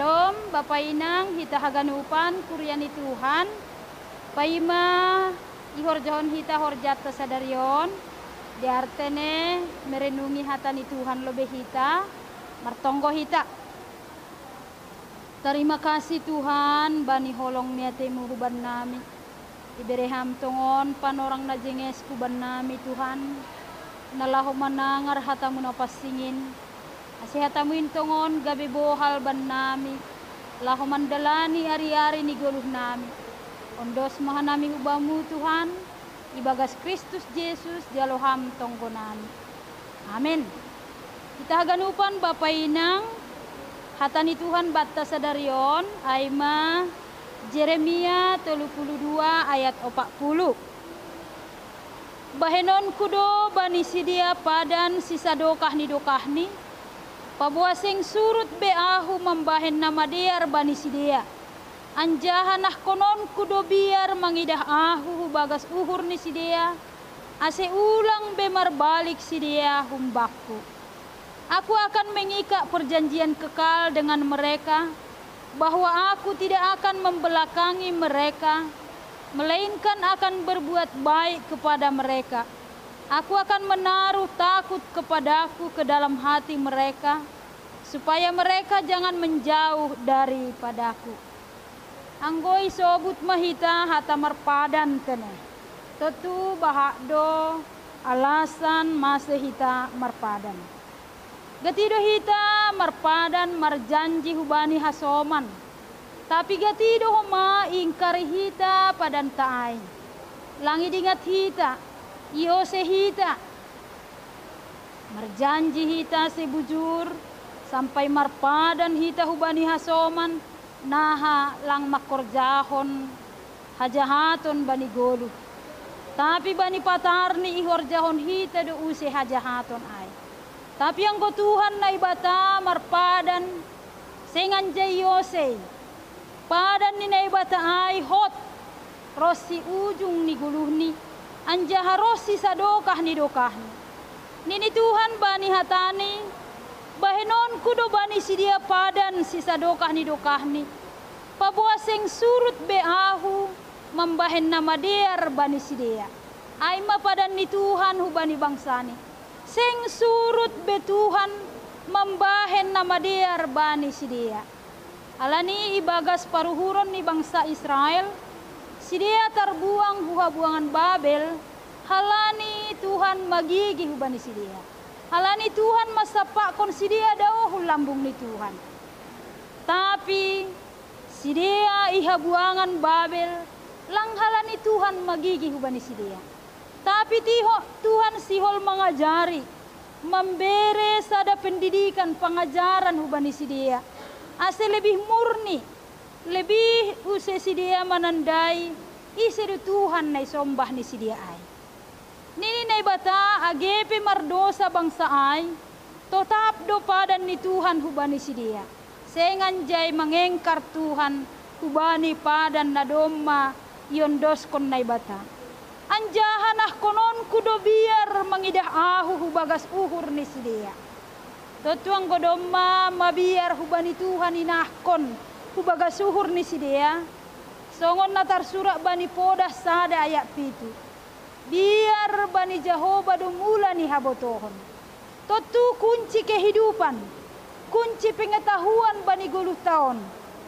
Shalom, Bapak Inang, hita haganupan, kuryani Tuhan. Paima ihorjahon hita horjata sadarion. Diartene merenungi hatani Tuhan lebih hita, martonggo hita. Terima kasih Tuhan, bani holong niatemu huban nami. Ibereham tongon panorang najenges kuban nami Tuhan. Nalaho manangar hatamu napasingin. Asihatamuin tongon gabi bohal ban nami. Laho mandalani ari-ari ni goluh nami. Ondos mahanami hubamu Tuhan. Ibagas Kristus Yesus jaloham tonggo nami. Amin. Kita haganupan Bapak Inang. Hatani Tuhan batta sadarion. Aima Jeremia 32 ayat 40. Bahenon kudo bani sidia padan sisa dokahni pabuasing surut beahu membahen nama diar bani sidia. Anjahanah konon kudo biar mangidah ahu bagas uhur ni sidia. Ase ulang bemar balik sidia humbaku. Aku akan mengikak perjanjian kekal dengan mereka, bahwa aku tidak akan membelakangi mereka, melainkan akan berbuat baik kepada mereka. Aku akan menaruh takut kepadaku ke dalam hati mereka, supaya mereka jangan menjauh daripadaku. Anggoi sobut mahita hatamar padan kene. Tentu bahakdo alasan masehita marpadan. Gatido hita marpadan marjanji hubani hasoman. Tapi gatido homa ingkari hita padan taai. Langi dingat hita, iose hita. Marjanji hita sebujur, sampai marpadan hita hubani hasoman. Naha lang makorjahon, hajahaton bani golu. Tapi bani patarni ihorjahon hita do use hajahaton ai. Tapi ang Tuhan na ibata marpadan sengan jayose. Padan ni naibata ay hot rosi ujung ni guluhni anjaha rosi sadokah ni dokahni. Nini Tuhan bani hatani bahenon kudo bani sidia padan si sadokah ni dokahni. Pabuaseng surut beahu membahen nama dear bani sidia. Ay mapadan ni Tuhan hubani bangsani. Seng surut be Tuhan membahen nama dear bani sidia. Alani ibagas paruhuron ni bangsa Israel, sidia terbuang huha buangan Babel, halani Tuhan magigi hubani sidia. Halani Tuhan masapak kon sidia daw lambung ni Tuhan. Tapi sidia iha buangan Babel, lang halani Tuhan magigi hubani sidia. Tapi Tuhan sihol mengajari, memberi sada pendidikan pengajaran hubani sidia. Ase lebih murni, lebih use sidia manandai ise Tuhan nai sombah ni sidia ai. Nini nai bata agepe mardosa bangsa ai, tetap do padan ni Tuhan hubani sidia. Senganjai mengengkar Tuhan hubani padan na domma yondos kon nai bata. Anjahanah konon kudo biar mengidah ahu hubagas uhur ni sidia. Totuang godomma mabiar hubani Tuhan inahkon hubaga suhur ni sidia. Songon natar surak bani podah sada ayat pitu. Biar bani Jehovah dumula ni habotohon. Totu kunci kehidupan, kunci pengetahuan bani guluh tahun,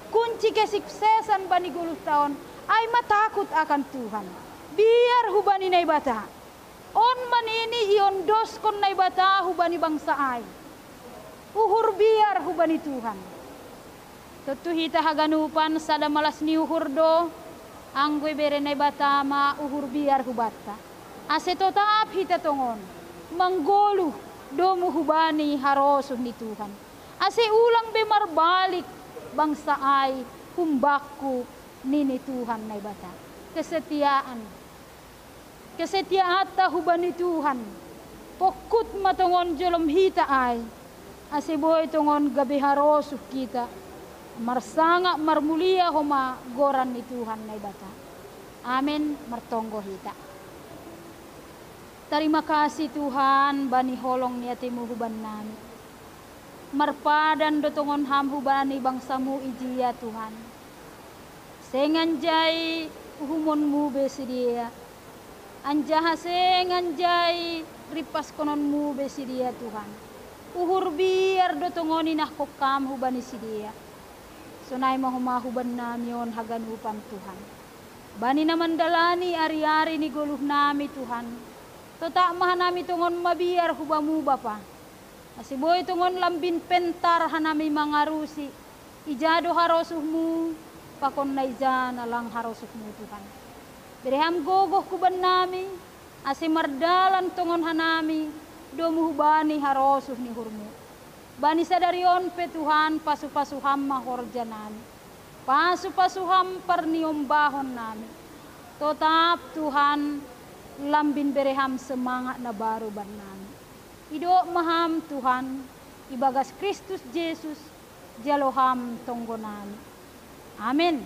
kunci kesuksesan bani guluh tahun. Ay matakut akan Tuhan. Biar hubani naibata. On man ini ion dos kon naibata hubani bangsa ay. Uhur biar hubani Tuhan. Tentu hita haganupan sada malas ni uhur do. Anggue berenai batama uhur biar hubata. Ase tetap hita tongon. Manggoluh domu hubani harosuh ni Tuhan. Ase ulang bemar balik bangsa ay humbaku nini Tuhan nai bata. Kesetiaan. Kesetiaan hubani Tuhan. Pokut matongon jolom hita ay. Ase boy tongon gabi harosuh kita. Marsanga marmulia homa goran ni Tuhan nai bata. Amin martonggo hita. Terima kasih Tuhan bani holong niatimu huban nami. marpadan dotongon ham hubani bangsamu ijia Tuhan. Senganjai uhumonmu besidia. Anjaha senganjai ripas kononmu besidia Tuhan. Uhur biar dotongoni nah kokam hubani sidia. Sonai mahumahuban namion hagan upan Tuhan. Bani na mandalani ari-ari ni goluh nami Tuhan. Totak mah nami tungon mabiar hubamu Bapa. Asiboy tungon lambin pentar hanami mangarusi. Ijado harosuhmu pakon naiza nalang harosuhmu Tuhan. Bereham gogoh kuban nami. Asimardalan tungon hanami. Domu bani harosuh ni hurmu. Bani sadarion pe Tuhan pasu-pasuham mahorja nami. Pasu-pasuham perniom bahon nami. Tetap Tuhan lambin bereham semangat na baru ban nami. Ido maham Tuhan ibagas Kristus Yesus jaloham tonggo nami. Amin.